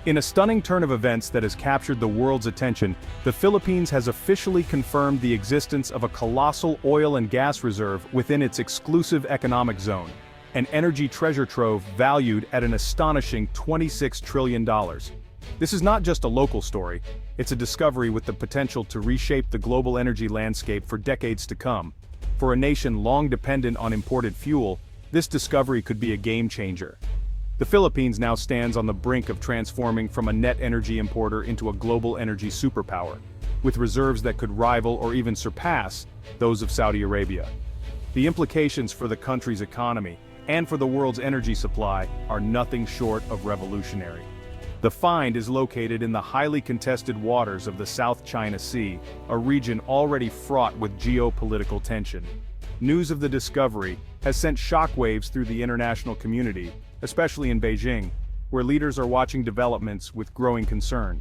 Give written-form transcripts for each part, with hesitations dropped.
In a stunning turn of events that has captured the world's attention, the Philippines has officially confirmed the existence of a colossal oil and gas reserve within its exclusive economic zone, an energy treasure trove valued at an astonishing $26 trillion. This is not just a local story, it's a discovery with the potential to reshape the global energy landscape for decades to come. For a nation long dependent on imported fuel, this discovery could be a game changer. The Philippines now stands on the brink of transforming from a net energy importer into a global energy superpower, with reserves that could rival or even surpass those of Saudi Arabia. The implications for the country's economy and for the world's energy supply are nothing short of revolutionary. The find is located in the highly contested waters of the South China Sea, a region already fraught with geopolitical tension. News of the discovery has sent shockwaves through the international community, especially in Beijing, where leaders are watching developments with growing concern.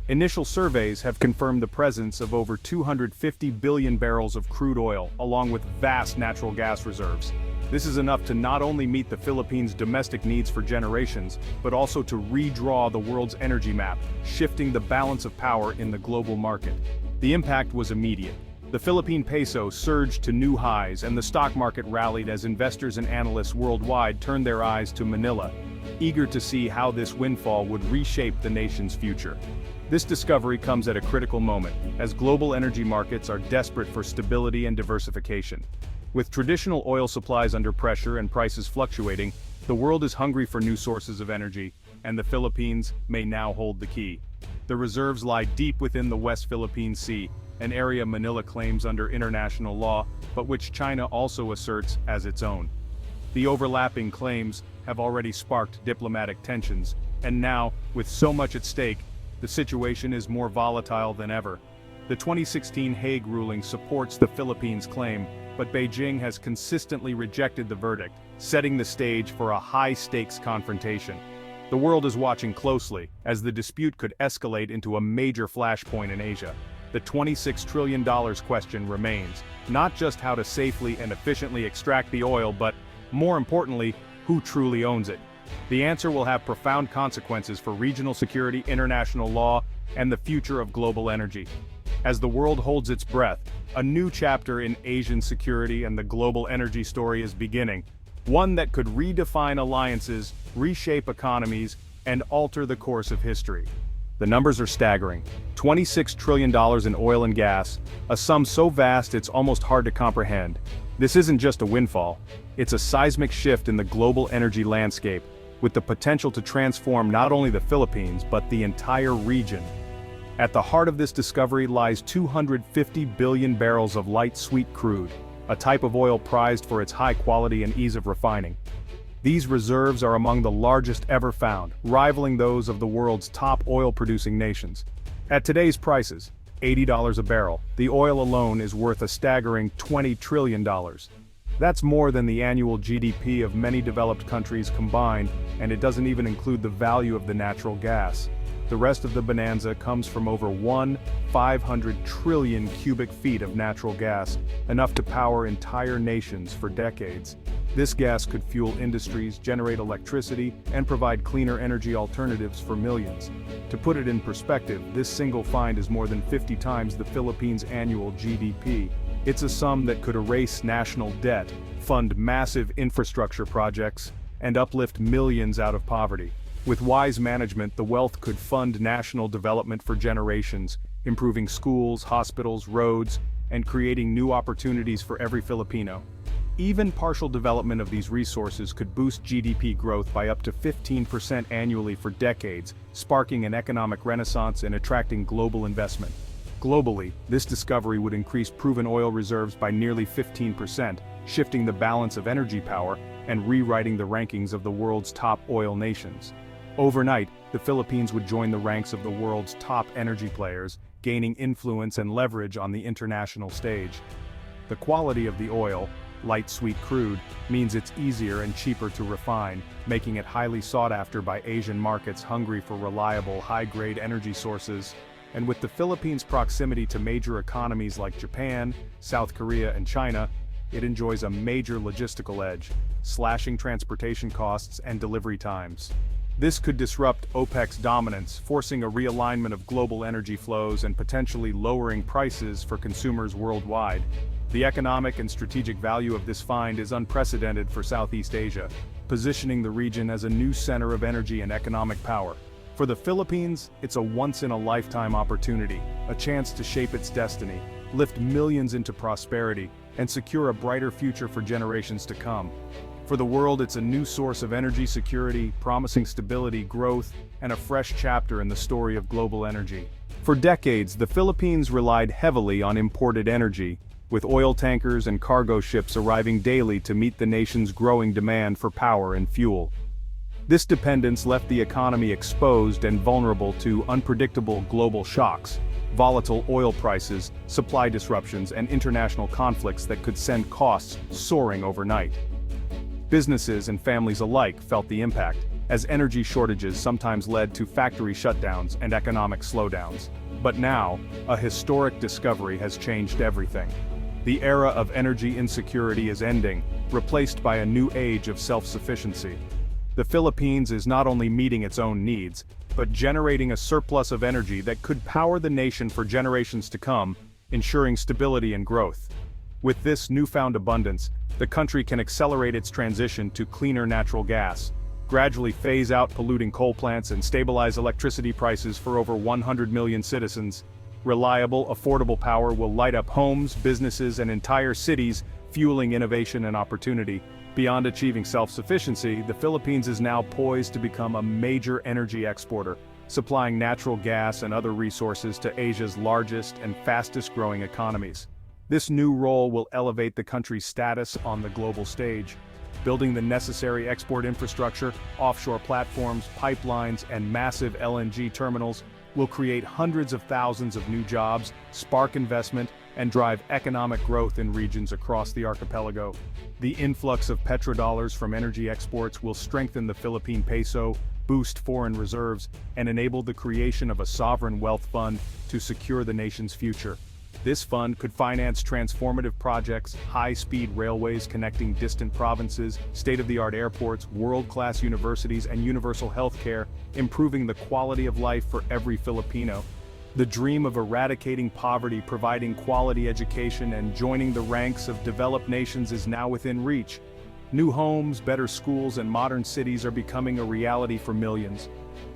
Initial surveys have confirmed the presence of over 250 billion barrels of crude oil, along with vast natural gas reserves. This is enough to not only meet the Philippines' domestic needs for generations, but also to redraw the world's energy map, shifting the balance of power in the global market. The impact was immediate. The Philippine peso surged to new highs and the stock market rallied as investors and analysts worldwide turned their eyes to Manila, eager to see how this windfall would reshape the nation's future. This discovery comes at a critical moment, as global energy markets are desperate for stability and diversification. With traditional oil supplies under pressure and prices fluctuating, the world is hungry for new sources of energy, and the Philippines may now hold the key. The reserves lie deep within the West Philippine Sea, an area Manila claims under international law, but which China also asserts as its own. The overlapping claims have already sparked diplomatic tensions, and now, with so much at stake, the situation is more volatile than ever. The 2016 Hague ruling supports the Philippines' claim, but Beijing has consistently rejected the verdict, setting the stage for a high-stakes confrontation. The world is watching closely, as the dispute could escalate into a major flashpoint in Asia. The $26 trillion question remains, not just how to safely and efficiently extract the oil, but, more importantly, who truly owns it. The answer will have profound consequences for regional security, international law, and the future of global energy. As the world holds its breath, a new chapter in Asian security and the global energy story is beginning, one that could redefine alliances, reshape economies, and alter the course of history. The numbers are staggering. $26 trillion in oil and gas, a sum so vast it's almost hard to comprehend. This isn't just a windfall, it's a seismic shift in the global energy landscape, with the potential to transform not only the Philippines but the entire region. At the heart of this discovery lies 250 billion barrels of light sweet crude, a type of oil prized for its high quality and ease of refining. These reserves are among the largest ever found, rivaling those of the world's top oil-producing nations. At today's prices, $80 a barrel, the oil alone is worth a staggering $20 trillion. That's more than the annual GDP of many developed countries combined, and it doesn't even include the value of the natural gas. The rest of the bonanza comes from over 500 trillion cubic feet of natural gas, enough to power entire nations for decades. This gas could fuel industries, generate electricity, and provide cleaner energy alternatives for millions. To put it in perspective, this single find is more than 50 times the Philippines' annual GDP. It's a sum that could erase national debt, fund massive infrastructure projects, and uplift millions out of poverty. With wise management, the wealth could fund national development for generations, improving schools, hospitals, roads, and creating new opportunities for every Filipino. Even partial development of these resources could boost GDP growth by up to 15% annually for decades, sparking an economic renaissance and attracting global investment. Globally, this discovery would increase proven oil reserves by nearly 15%, shifting the balance of energy power and rewriting the rankings of the world's top oil nations. Overnight, the Philippines would join the ranks of the world's top energy players, gaining influence and leverage on the international stage. The quality of the oil, light sweet crude, means it's easier and cheaper to refine, making it highly sought after by Asian markets hungry for reliable, high-grade energy sources. And with the Philippines' proximity to major economies like Japan, South Korea, and China, it enjoys a major logistical edge, slashing transportation costs and delivery times. This could disrupt OPEC's dominance, forcing a realignment of global energy flows and potentially lowering prices for consumers worldwide. The economic and strategic value of this find is unprecedented for Southeast Asia, positioning the region as a new center of energy and economic power. For the Philippines, it's a once-in-a-lifetime opportunity, a chance to shape its destiny, lift millions into prosperity, and secure a brighter future for generations to come. For the world, it's a new source of energy security, promising stability, growth, and a fresh chapter in the story of global energy. For decades, the Philippines relied heavily on imported energy, with oil tankers and cargo ships arriving daily to meet the nation's growing demand for power and fuel. This dependence left the economy exposed and vulnerable to unpredictable global shocks, volatile oil prices, supply disruptions, and international conflicts that could send costs soaring overnight. Businesses and families alike felt the impact, as energy shortages sometimes led to factory shutdowns and economic slowdowns. But now, a historic discovery has changed everything. The era of energy insecurity is ending, replaced by a new age of self-sufficiency. The Philippines is not only meeting its own needs, but generating a surplus of energy that could power the nation for generations to come, ensuring stability and growth. With this newfound abundance, the country can accelerate its transition to cleaner natural gas, gradually phase out polluting coal plants and stabilize electricity prices for over 100 million citizens. Reliable, affordable power will light up homes, businesses, and entire cities, fueling innovation and opportunity. Beyond achieving self-sufficiency, the Philippines is now poised to become a major energy exporter, supplying natural gas and other resources to Asia's largest and fastest-growing economies. This new role will elevate the country's status on the global stage. Building the necessary export infrastructure, offshore platforms, pipelines, and massive LNG terminals will create hundreds of thousands of new jobs, spark investment, and drive economic growth in regions across the archipelago. The influx of petrodollars from energy exports will strengthen the Philippine peso, boost foreign reserves, and enable the creation of a sovereign wealth fund to secure the nation's future. This fund could finance transformative projects, high-speed railways connecting distant provinces, state-of-the-art airports, world-class universities, and universal healthcare, improving the quality of life for every Filipino. The dream of eradicating poverty, providing quality education, and joining the ranks of developed nations is now within reach. New homes, better schools, and modern cities are becoming a reality for millions.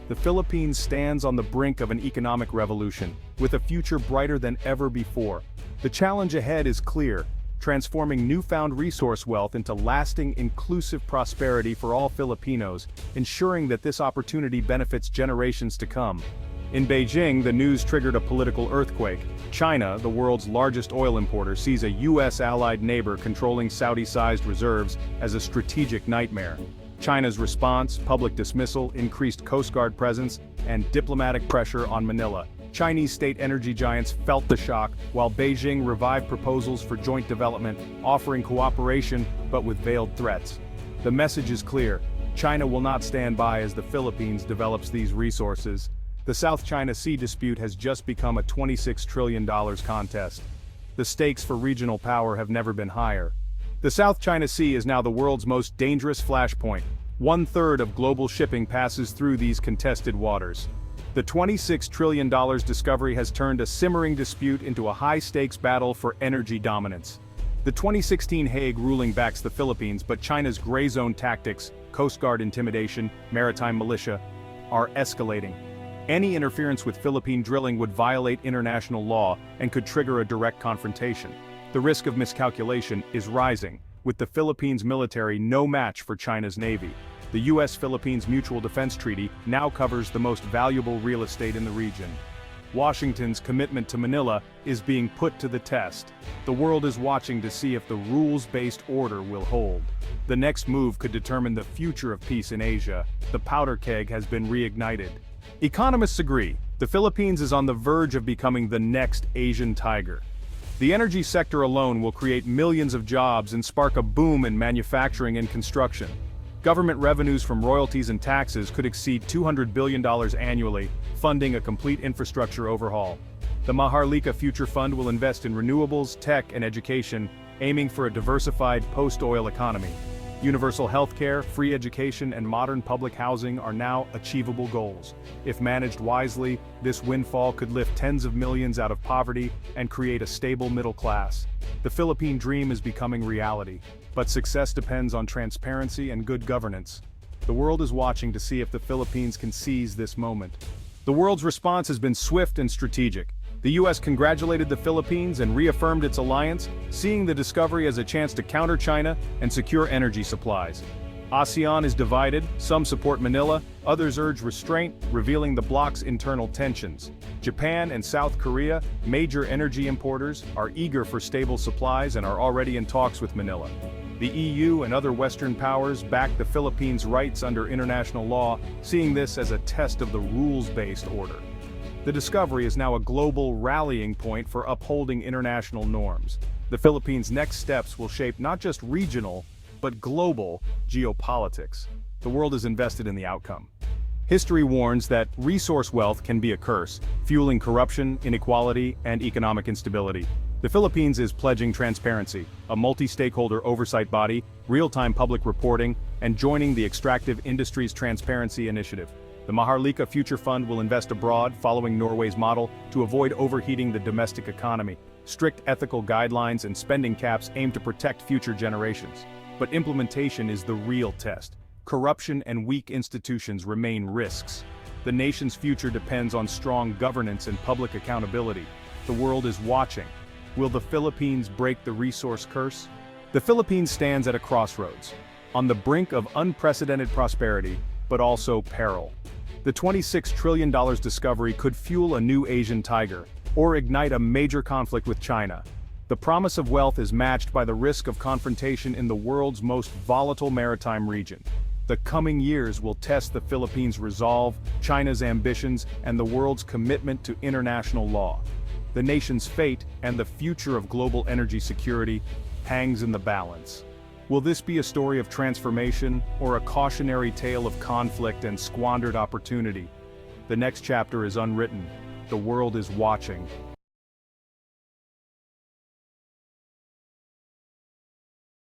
The Philippines stands on the brink of an economic revolution, with a future brighter than ever before. The challenge ahead is clear: transforming newfound resource wealth into lasting, inclusive prosperity for all Filipinos, ensuring that this opportunity benefits generations to come. In Beijing, the news triggered a political earthquake. China, the world's largest oil importer, sees a U.S. allied neighbor controlling Saudi-sized reserves as a strategic nightmare. China's response, public dismissal, increased Coast Guard presence, and diplomatic pressure on Manila. Chinese state energy giants felt the shock, while Beijing revived proposals for joint development, offering cooperation but with veiled threats. The message is clear: China will not stand by as the Philippines develops these resources. The South China Sea dispute has just become a $26 trillion contest. The stakes for regional power have never been higher. The South China Sea is now the world's most dangerous flashpoint. 1/3 of global shipping passes through these contested waters. The $26 trillion discovery has turned a simmering dispute into a high-stakes battle for energy dominance. The 2016 Hague ruling backs the Philippines, but China's gray zone tactics, Coast Guard intimidation, maritime militia, are escalating. Any interference with Philippine drilling would violate international law and could trigger a direct confrontation. The risk of miscalculation is rising, with the Philippines military no match for China's navy. The U.S.-Philippines Mutual Defense Treaty now covers the most valuable real estate in the region. Washington's commitment to Manila is being put to the test. The world is watching to see if the rules-based order will hold. The next move could determine the future of peace in Asia. The powder keg has been reignited. Economists agree, the Philippines is on the verge of becoming the next Asian tiger. The energy sector alone will create millions of jobs and spark a boom in manufacturing and construction. Government revenues from royalties and taxes could exceed $200 billion annually, funding a complete infrastructure overhaul. The Maharlika Future Fund will invest in renewables, tech, and education, aiming for a diversified post-oil economy. Universal healthcare, free education, and modern public housing are now achievable goals. If managed wisely, this windfall could lift tens of millions out of poverty and create a stable middle class. The Philippine dream is becoming reality, but success depends on transparency and good governance. The world is watching to see if the Philippines can seize this moment. The world's response has been swift and strategic. The US congratulated the Philippines and reaffirmed its alliance, seeing the discovery as a chance to counter China and secure energy supplies. ASEAN is divided, some support Manila, others urge restraint, revealing the bloc's internal tensions. Japan and South Korea, major energy importers, are eager for stable supplies and are already in talks with Manila. The EU and other Western powers back the Philippines' rights under international law, seeing this as a test of the rules-based order. The discovery is now a global rallying point for upholding international norms. The Philippines' next steps will shape not just regional, but global geopolitics. The world is invested in the outcome. History warns that resource wealth can be a curse, fueling corruption, inequality, and economic instability. The Philippines is pledging transparency, a multi-stakeholder oversight body, real-time public reporting, and joining the Extractive Industries Transparency Initiative. The Maharlika Future Fund will invest abroad, following Norway's model, to avoid overheating the domestic economy. Strict ethical guidelines and spending caps aim to protect future generations. But implementation is the real test. Corruption and weak institutions remain risks. The nation's future depends on strong governance and public accountability. The world is watching. Will the Philippines break the resource curse? The Philippines stands at a crossroads, on the brink of unprecedented prosperity, but also peril. The $26 trillion discovery could fuel a new Asian tiger, or ignite a major conflict with China. The promise of wealth is matched by the risk of confrontation in the world's most volatile maritime region. The coming years will test the Philippines' resolve, China's ambitions, and the world's commitment to international law. The nation's fate and the future of global energy security hangs in the balance. Will this be a story of transformation, or a cautionary tale of conflict and squandered opportunity? The next chapter is unwritten. The world is watching.